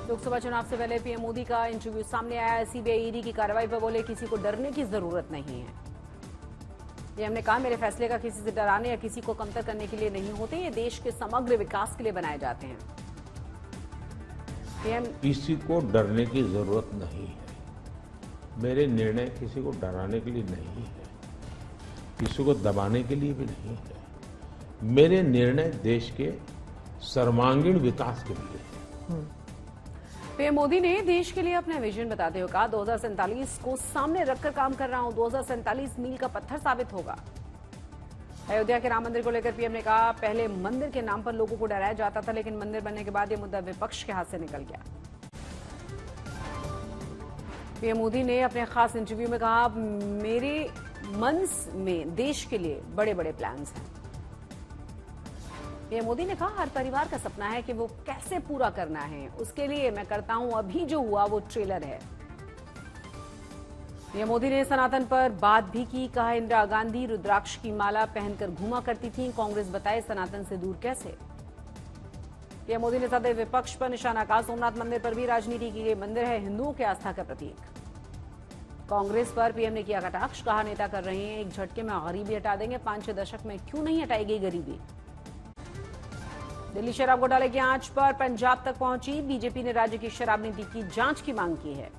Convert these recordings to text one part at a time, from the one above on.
लोकसभा चुनाव से पहले पीएम मोदी का इंटरव्यू सामने आया। सीबीआई ईडी की कार्रवाई पर बोले किसी को डरने की जरूरत नहीं है। पीएम ने कहा मेरे फैसले का किसी से डराने या किसी को कमतर करने के लिए नहीं होते, ये देश के समग्र विकास के लिए बनाए जाते हैं। पीएम किसी को डरने की जरूरत नहीं है। मेरे निर्णय किसी को डराने के लिए नहीं है, किसी को दबाने के लिए भी नहीं है। मेरे निर्णय देश के सर्वांगीण विकास के लिए है। पीएम मोदी ने देश के लिए अपना विजन बताते हुए कहा 2047 को सामने रखकर काम कर रहा हूं, 2047 मील का पत्थर साबित होगा। अयोध्या के राम मंदिर को लेकर पीएम ने कहा पहले मंदिर के नाम पर लोगों को डराया जाता था, लेकिन मंदिर बनने के बाद यह मुद्दा विपक्ष के हाथ से निकल गया। पीएम मोदी ने अपने खास इंटरव्यू में कहा मेरे मन में देश के लिए बड़े बड़े प्लान्स हैं। पीएम मोदी ने कहा हर परिवार का सपना है कि वो कैसे पूरा करना है, उसके लिए मैं करता हूं, अभी जो हुआ वो ट्रेलर है। पीएम मोदी ने सनातन पर बात भी की। कहा इंदिरा गांधी रुद्राक्ष की माला पहनकर घूमा करती थी, कांग्रेस बताए सनातन से दूर कैसे। पीएम मोदी ने सदैव विपक्ष पर निशाना कहा सोमनाथ मंदिर पर भी राजनीति की गई, मंदिर है हिंदुओं के आस्था का प्रतीक। कांग्रेस पर पीएम ने किया कटाक्ष। कहा नेता कर रहे हैं एक झटके में गरीबी हटा देंगे, 5-6 दशक में क्यों नहीं हटाई गई गरीबी। दिल्ली शराब घोटाले की आंच पर पंजाब तक पहुंची, बीजेपी ने राज्य की शराब नीति की जांच की मांग की है।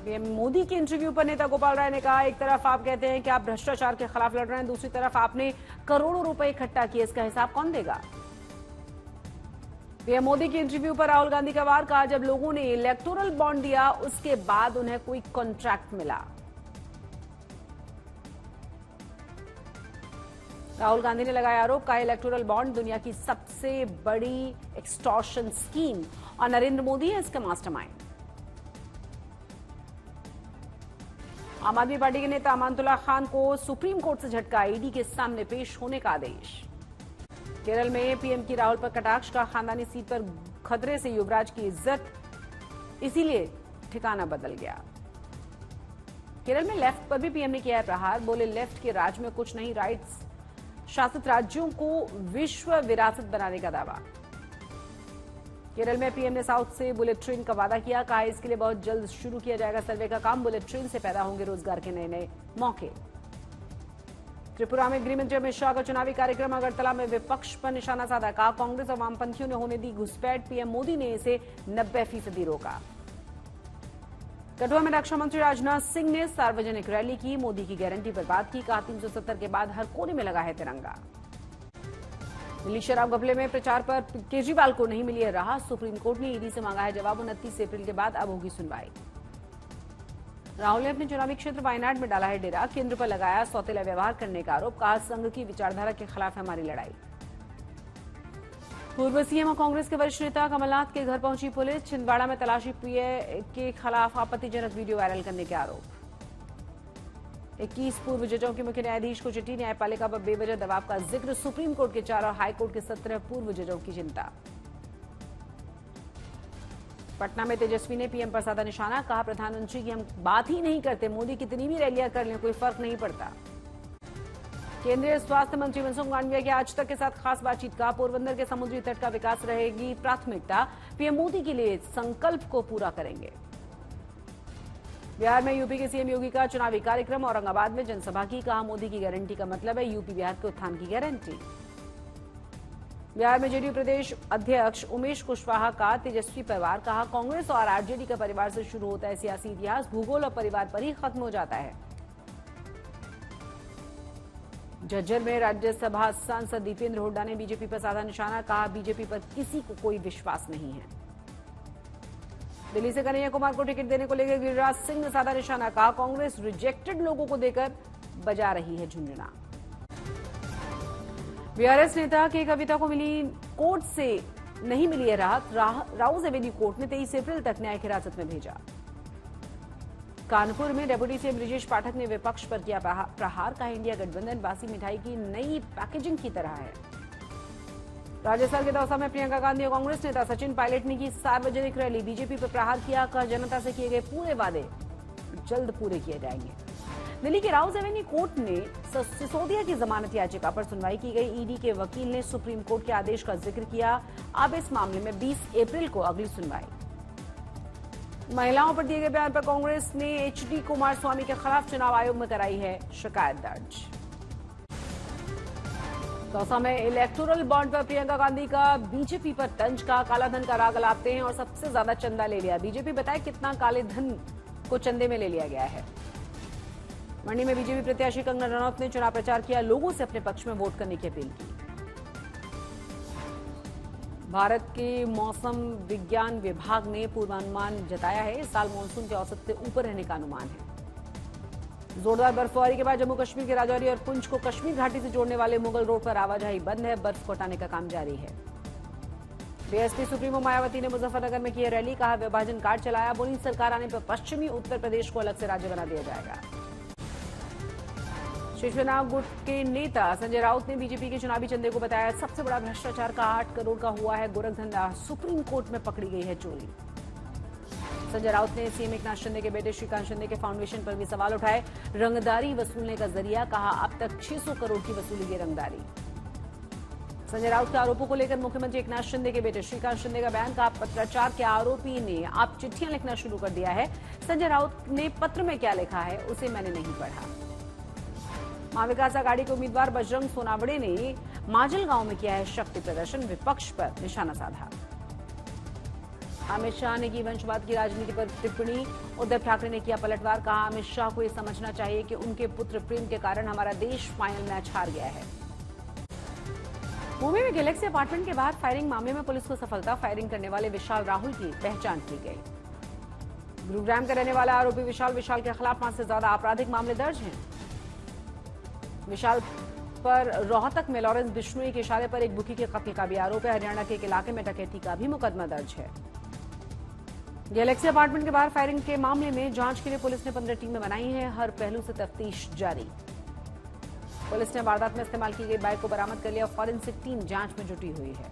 पीएम मोदी के इंटरव्यू पर नेता गोपाल राय ने कहा एक तरफ आप कहते हैं कि आप भ्रष्टाचार के खिलाफ लड़ रहे हैं, दूसरी तरफ आपने करोड़ों रुपए इकट्ठा किए, इसका हिसाब कौन देगा। पीएम मोदी के इंटरव्यू पर राहुल गांधी का वार। कहा जब लोगों ने इलेक्टोरल बॉन्ड दिया उसके बाद उन्हें कोई कॉन्ट्रैक्ट मिला। राहुल गांधी ने लगाया आरोप। कहा इलेक्टोरल बॉन्ड दुनिया की सबसे बड़ी एक्सटॉर्शन स्कीम और नरेंद्र मोदी है इसका मास्टरमाइंड। आम आदमी पार्टी के नेता अमानतुल्लाह खान को सुप्रीम कोर्ट से झटका, ईडी के सामने पेश होने का आदेश। केरल में पीएम की राहुल पर कटाक्ष। का खानदानी सीट पर खतरे से युवराज की इज्जत, इसीलिए ठिकाना बदल गया। केरल में लेफ्ट पर भी पीएम ने किया है प्रहार। बोले लेफ्ट के राज में कुछ नहीं, राइट्स शासित राज्यों को विश्व विरासत बनाने का दावा। केरल में पीएम ने साउथ से बुलेट ट्रेन का वादा किया। कहा इसके लिए बहुत जल्द शुरू किया जाएगा सर्वे का काम, बुलेट ट्रेन से पैदा होंगे रोजगार के नए नए मौके। त्रिपुरा में गृहमंत्री अमित शाह का चुनावी कार्यक्रम। अगरतला में विपक्ष पर निशाना साधा। कहा कांग्रेस और वामपंथियों ने होने दी घुसपैठ, पीएम मोदी ने इसे 90% रोका। कठुआ में रक्षा मंत्री राजनाथ सिंह ने सार्वजनिक रैली की, मोदी की गारंटी पर बात की। कहा 370 के बाद हर कोने में लगा है तिरंगा। दिल्ली शराब घपले में प्रचार पर केजरीवाल को नहीं मिली है राहत, सुप्रीम कोर्ट ने ईडी से मांगा है जवाब। 29 अप्रैल के बाद अब होगी सुनवाई। राहुल ने अपने चुनावी क्षेत्र वायनाड में डाला है डेरा, केंद्र पर लगाया सौतेला व्यवहार करने का आरोप। कहा संघ की विचारधारा के खिलाफ हमारी लड़ाई। पूर्व सीएम और कांग्रेस के वरिष्ठ नेता कमलनाथ के घर पहुंची पुलिस। छिंदवाड़ा में तलाशी पीए के खिलाफ आपत्तिजनक वीडियो वायरल करने के आरोप। 21 पूर्व जजों के मुख्य न्यायाधीश को चिट्ठी, न्यायपालिका पर बेवजह दबाव का जिक्र। सुप्रीम कोर्ट के 4 और हाई कोर्ट के 17 पूर्व जजों की चिंता। पटना में तेजस्वी ने पीएम पर साधा निशाना। कहा प्रधानमंत्री की हम बात ही नहीं करते, मोदी कितनी भी रैलियां कर लें कोई फर्क नहीं पड़ता। केंद्रीय स्वास्थ्य मंत्री मनसुख मांडविया की आज तक के साथ खास बातचीत। का पोरबंदर के समुद्री तट का विकास रहेगी प्राथमिकता, पीएम मोदी के लिए संकल्प को पूरा करेंगे। बिहार में यूपी के सीएम योगी का चुनावी कार्यक्रम। औरंगाबाद में जनसभा की। कहा मोदी की गारंटी का मतलब है यूपी बिहार के उत्थान की गारंटी। बिहार में जेडीयू प्रदेश अध्यक्ष उमेश कुशवाहा का तेजस्वी परिवार। कहा कांग्रेस और आरजेडी का परिवार से शुरू होता है सियासी इतिहास, भूगोल और परिवार पर ही खत्म हो जाता है। झज्जर में राज्यसभा सांसद दीपेंद्र हुड्डा ने बीजेपी पर साधा निशाना। कहा बीजेपी पर किसी को कोई विश्वास नहीं है। दिल्ली से कन्हैया कुमार को टिकट देने को लेकर गिरिराज सिंह ने साधा निशाना। कहा कांग्रेस रिजेक्टेड लोगों को देकर बजा रही है झुंझुना। बीआरएस नेता की कविता को मिली कोर्ट से नहीं मिली है राहत। राउज एवेन्यू कोर्ट ने 23 अप्रैल तक न्यायिक हिरासत में भेजा। कानपुर में डेप्यूटी सीएम ब्रिजेश पाठक ने विपक्ष पर किया प्रहार। कहा इंडिया गठबंधन बासी मिठाई की नई पैकेजिंग की तरह है। राजस्थान के दौसा में प्रियंका गांधी और कांग्रेस नेता सचिन पायलट ने की सार्वजनिक रैली। बीजेपी पर प्रहार किया। कहा जनता से किए गए पूरे वादे जल्द पूरे किए जाएंगे। दिल्ली के राउज एवेन्यू कोर्ट ने सिसोदिया की जमानत याचिका पर सुनवाई की गई। ईडी के वकील ने सुप्रीम कोर्ट के आदेश का जिक्र किया। अब इस मामले में 20 अप्रैल को अगली सुनवाई। महिलाओं पर दिए गए बयान पर कांग्रेस ने एचडी कुमारस्वामी के खिलाफ चुनाव आयोग में कराई है शिकायत दर्ज। दौसा में इलेक्टोरल बॉन्ड पर प्रियंका गांधी का बीजेपी पर तंज का कालाधन का राग अलापते हैं और सबसे ज्यादा चंदा ले लिया। बीजेपी बताए कितना काले धन को चंदे में ले लिया गया है। मंडी में बीजेपी प्रत्याशी कंगना रनौत ने चुनाव प्रचार किया, लोगों से अपने पक्ष में वोट करने की अपील की। भारत के मौसम विज्ञान विभाग ने पूर्वानुमान जताया है, इस साल मानसून के औसत से ऊपर रहने का अनुमान है। जोरदार बर्फबारी के बाद जम्मू कश्मीर के राजौरी और पुंछ को कश्मीर घाटी से जोड़ने वाले मुगल रोड पर आवाजाही बंद है। बर्फ को हटाने का काम जारी है। बीएसपी सुप्रीमो मायावती ने मुजफ्फरनगर में की रैली, कहा विभाजन कार्ड चलाया, बोली सरकार आने पर पश्चिमी उत्तर प्रदेश को अलग से राज्य बना दिया जाएगा। शिवसेना गुट के नेता संजय राउत ने बीजेपी के चुनावी चंदे को बताया सबसे बड़ा भ्रष्टाचार का 8 करोड़ का हुआ है गोरखधंधा, सुप्रीम कोर्ट में पकड़ी गई है चोरी। संजय राउत ने सीएम एकनाथ शिंदे के बेटे श्रीकांत शिंदे के फाउंडेशन पर भी सवाल उठाए, रंगदारी वसूलने का जरिया, कहा अब तक 600 करोड़ की वसूली है रंगदारी। संजय राउत के आरोपों को लेकर मुख्यमंत्री एकनाथ शिंदे के बेटे श्रीकांत शिंदे का बयान, कहा पत्राचार के आरोपी ने अब चिट्ठियां लिखना शुरू कर दिया है। संजय राउत ने पत्र में क्या लिखा है उसे मैंने नहीं पढ़ा। महाविकास आघाड़ी के उम्मीदवार बजरंग सोनावड़े ने माजल गांव में किया है शक्ति प्रदर्शन, विपक्ष पर निशाना साधा। अमित शाह ने की वंशवाद की राजनीति पर टिप्पणी, उद्धव ठाकरे ने किया पलटवार, कहा अमित शाह को यह समझना चाहिए कि उनके पुत्र प्रेम के कारण हमारा देश फाइनल मैच हार गया है। मुंबई में गैलेक्सी अपार्टमेंट के बाहर फायरिंग मामले में पुलिस को सफलता, फायरिंग करने वाले विशाल राहुल की पहचान की गई। गुरुग्राम का रहने वाला आरोपी विशाल के खिलाफ 5 से ज्यादा आपराधिक मामले दर्ज हैं। विशाल पर रोहतक में लॉरेंस बिश्नोई के इशारे पर एक बुकी के कत्ल का भी आरोप है। हरियाणा के एक इलाके में डकैती का भी मुकदमा दर्ज है। गैलेक्सी अपार्टमेंट के बाहर फायरिंग के मामले में जांच के लिए पुलिस ने 15 टीमें बनाई हैं, हर पहलू से तफ्तीश जारी। पुलिस ने वारदात में इस्तेमाल की गई बाइक को बरामद कर लिया, फॉरेंसिक टीम जांच में जुटी हुई है।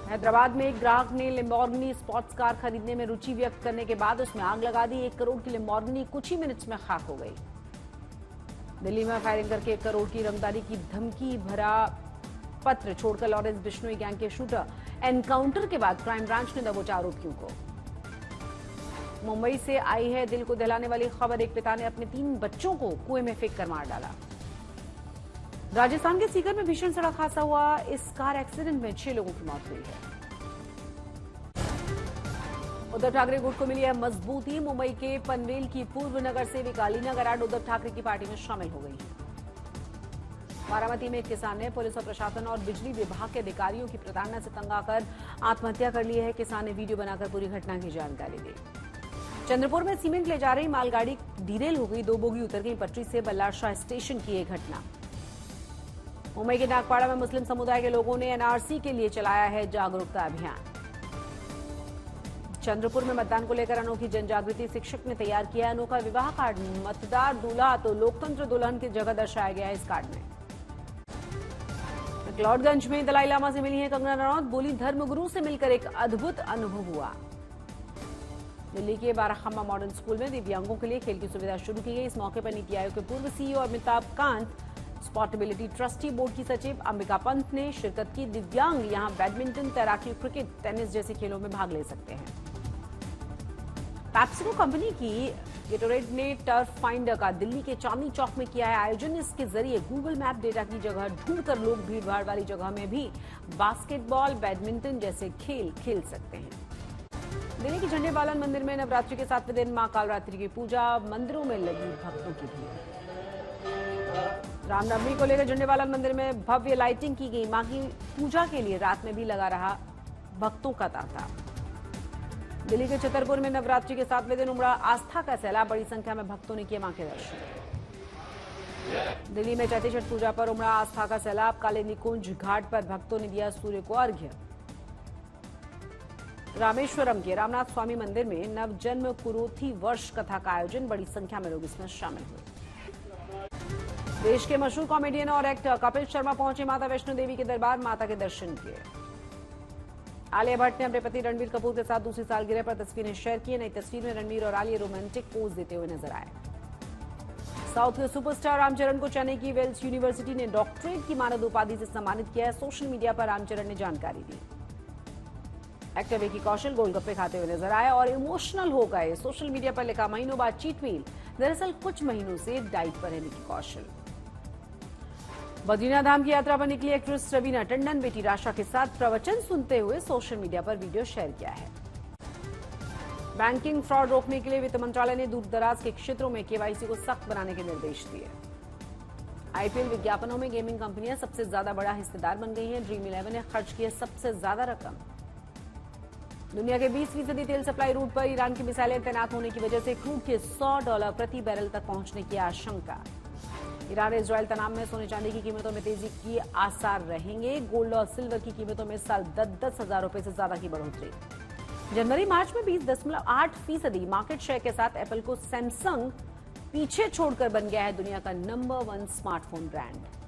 हैदराबाद में एक ग्राहक ने लैम्बोर्गिनी स्पोर्ट्स कार खरीदने में रुचि व्यक्त करने के बाद उसमें आग लगा दी। 1 करोड़ की लैम्बोर्गिनी कुछ ही मिनट्स में खाक हो गई। दिल्ली में फायरिंग करके 1 करोड़ की रंगदारी की धमकी भरा पत्र छोड़कर लॉरेंस बिश्नोई गैंग के शूटर, एनकाउंटर के बाद क्राइम ब्रांच ने दबोचा आरोपियों को। मुंबई से आई है दिल को दहलाने वाली खबर, एक पिता ने अपने 3 बच्चों को कुएं में फेंक कर मार डाला। राजस्थान के सीकर में भीषण सड़क हादसा हुआ, इस कार एक्सीडेंट में 6 लोगों की मौत हुई है। उद्धव ठाकरे गुट को मिली है मजबूती, मुंबई के पनवेल की पूर्व नगर सेविका लीना गराड उद्धव ठाकरे की पार्टी में शामिल हो गई है। बारामती में एक किसान ने पुलिस और प्रशासन और बिजली विभाग के अधिकारियों की प्रताड़ना से तंग आकर आत्महत्या कर ली है। किसान ने वीडियो बनाकर पूरी घटना की जानकारी दी। चंद्रपुर में सीमेंट ले जा रही मालगाड़ी डिरेल हो गई, 2 बोगी उतर गई पटरी से, बल्लारशाह स्टेशन की यह घटना। मुंबई के नागपाड़ा में मुस्लिम समुदाय के लोगों ने एनआरसी के लिए चलाया है जागरूकता अभियान। चंद्रपुर में मतदान को लेकर अनोखी जनजागृति शिक्षक ने तैयार किया है अनोखा विवाह कार्ड, मतदार दूल्हा तो लोकतंत्र दुल्हन की जगह दर्शाया गया है इस कार्ड में। मैक्लोडगंज में दलाई लामा से मिली है कंगना रनौत, बोली धर्मगुरु से मिलकर एक अद्भुत अनुभव हुआ। दिल्ली के बाराखम्मा मॉडर्न स्कूल में दिव्यांगों के लिए खेल की सुविधा शुरू की गई। इस मौके पर नीति आयोग के पूर्व सीईओ अमिताभ कांत, स्पोर्टेबिलिटी ट्रस्टी बोर्ड की सचिव अंबिका पंत ने शिरकत की। दिव्यांग यहां बैडमिंटन, तैराकी, क्रिकेट, टेनिस जैसे खेलों में भाग ले सकते हैं। पैप्सिको कंपनी की गेटोरेड ने टर्फ फाइंडर का दिल्ली के चांदनी चौक में किया है आयोजन। इसके जरिए गूगल मैप डेटा की जगह ढूंढकर लोग भीड़भाड़ वाली जगह में भी बास्केटबॉल, बैडमिंटन जैसे खेल खेल सकते हैं। दिल्ली के झंडेवालन मंदिर में नवरात्रि के 7वें दिन मां कालरात्रि की पूजा, मंदिरों में लगी भक्तों की भीड़। रामनवमी को लेकर झंडेवालन मंदिर में भव्य लाइटिंग की गई। मां की पूजा के लिए रात में भी लगा रहा भक्तों का तांता। दिल्ली के छतरपुर में नवरात्रि के 7वें दिन उमड़ा आस्था का सैलाब, बड़ी संख्या में भक्तों ने किए मां के दर्शन। दिल्ली में चैती छठ पूजा पर उमड़ा आस्था का सैलाब, काले निकुंज घाट पर भक्तों ने दिया सूर्य को अर्घ्य। रामेश्वरम के रामनाथ स्वामी मंदिर में नवजन्म कुरोथी वर्ष कथा का आयोजन, बड़ी संख्या में लोग इसमें शामिल हुए। देश के मशहूर कॉमेडियन और एक्टर कपिल शर्मा पहुंचे माता वैष्णो देवी के दरबार, माता के दर्शन किए। आलिया भट्ट ने अपने पति रणबीर कपूर के साथ दूसरी सालगिरह पर तस्वीरें शेयर की। नई तस्वीर में रणबीर और आलिया रोमांटिक पोज देते हुए नजर आए। साउथ के सुपरस्टार रामचरण को चेन्नई की वेल्स यूनिवर्सिटी ने डॉक्टरेट की मानद उपाधि से सम्मानित किया है। सोशल मीडिया पर रामचरण ने जानकारी दी। एक्टर विकी कौशल गोलगप्पे खाते हुए नजर आए और इमोशनल हो गए। सोशल मीडिया पर लिखा, महीनों बाद चीट मील। दरअसल कुछ महीनों से डाइट पर है विकी कौशल। बद्रीनाथ धाम की यात्रा पर निकली एक्ट्रेस रवीना टंडन बेटी राशा के साथ प्रवचन सुनते हुए सोशल मीडिया पर वीडियो शेयर किया है। बैंकिंग फ्रॉड रोकने के लिए वित्त मंत्रालय ने दूर दराज के क्षेत्रों में केवाईसी को सख्त बनाने के निर्देश दिए। आईपीएल विज्ञापनों में गेमिंग कंपनियां सबसे ज्यादा बड़ा हिस्सेदार बन गई हैं। ड्रीम 11 ने खर्च की है सबसे ज्यादा रकम। दुनिया के 20% तेल सप्लाई रूट पर ईरान की मिसाइलें तैनात होने की वजह से क्रूड के $100 प्रति बैरल तक पहुंचने की आशंका। ईरान इजरायल तनाव में सोने चांदी की कीमतों में तेजी की आसार रहेंगे। गोल्ड और सिल्वर की कीमतों में साल 10-10 हजार रुपए से ज्यादा की बढ़ोतरी। जनवरी मार्च में 20.8% मार्केट शेयर के साथ एप्पल को सैमसंग पीछे छोड़कर बन गया है दुनिया का नंबर 1 स्मार्टफोन ब्रांड।